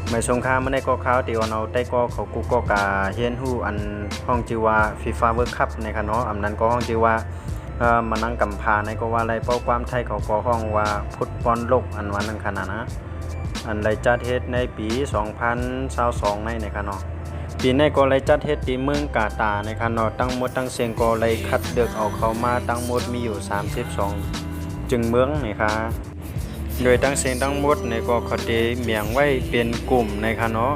ไม่สงครามมันได้ก็ข่าวที่ว่าเราได้ก็เขากูก็กาเฮียนฮู้อันห้องชื่อว่า FIFA World Cup ในค่ะเนาะอันนั้นก็ห้องชื่อว่ามานั่งกำพาในก็ว่าอะไรเป้าความไทยเขาก็ห้องว่าฟุตบอลโลกอันวันนั้นขนาดนะอันไรจัดเฮ็ดในปี2022ในค่ะเนาะปีนี้ก็ไรจัดเฮ็ดที่เมืองกาตาร์ในค่ะเนาะตั้งหมดตั้งเสียงก็ไรคัดเลือกเอาเขามาตั้งหมดมีอยู่32จึงเมืองนี่ค่ะโดยตั้งเสียงทั้งหมดในก็เขาได้เมียงไว้เป็นกลุ่มในค่ะเนาะ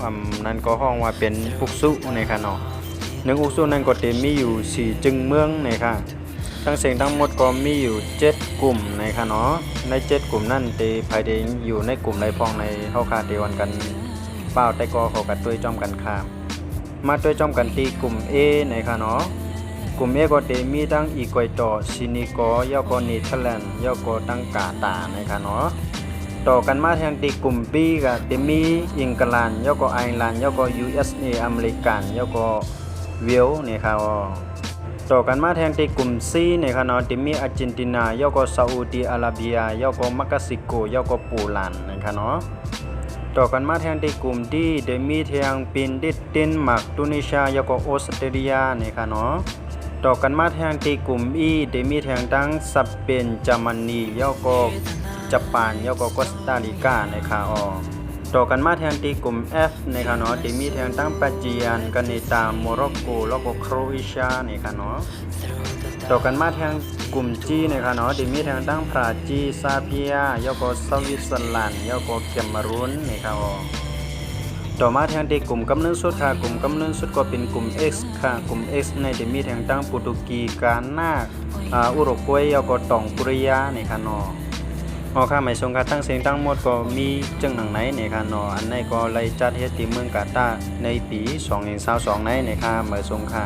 นั้นก็ห้องว่าเป็นอุกษุในค่ะเนาะ1อุกษุนั้นก็ได้มีอยู่4จึงเมืองในค่ะทั้งเสียงทั้งหมดก็มีอยู่7กลุ่มในค่ะเนาะใน7กลุ่มนั้นที่ภายในอยู่ในกลุ่มใดพ้องในเฮาคาเดวันกันเป้าแต่ก็เขาก็ด้วยจ้อมกันค่ะมาด้วยจ้อมกันที่กลุ่ม A ในค่ะเนาะกลุ่ม A ก็ได้มีทั้งอีควอดอร์ซินิโกยาก็เนเธอร์แลนด์ยาก็ตั้งกาตาร์ในค่ะเนาะต่อกันมาทางที่กลุ่ม B ก็ได้มีอังกฤษยาก็ไอร์แลนด์ยาก็ USA อเมริกันยาก็เวลนี่ค่ะต่อกันมาทางที่กลุ่ม C นี่ค่ะเนาะที่มีอาร์เจนตินายาก็ซาอุดิอาระเบียยาก็เม็กซิโกยาก็โปแลนด์นี่ค่ะเนาะต่อกันมาทางที่กลุ่ม D ได้มีทางฟินแลนด์เดนมาร์กตุนิเซียยาก็ออสเตรเลียนี่ค่ะเนาะต่อกันมาทางที่กลุ่ม E ได้มีทางทั้งสเปนเยอรมนียาก็ญี่ปุ่นยาก็คอสตาริกาในค่ะต่อกันมาทางที่กลุ่ม F ในค่ะเนาะที่มีทางทั้งปัจจียนกาเนตาโมร็อกโกแล้วก็โครเอเชียในค่ะเนาะต่อกันมาทางกลุ่ม G ในค่ะเนาะที่มีทางทั้งบราซิลซาเบียยาก็สวิตเซอร์แลนด์ยาก็แคเมรูนในค่ะต่อมาทางที่กลุ่มกำเนิดสุดค่ะกลุ่มกำเนิดสุดก็เป็นกลุ่ม X ค่ะกลุ่ม X ในที่มีทางทั้งโปรตุเกสกานาอุรุกวัยยาก็ตองกุริยาในค่ะเนาะค่ะหมายสงการตั้งเสียงทั้งหมดก็มีจังหนังไหนในค่ะเนาะอันไหนก็ไล่จัดเฮ็ดที่เมืองกาตาร์ในปี2022ในค่ะหมายสงค่ะ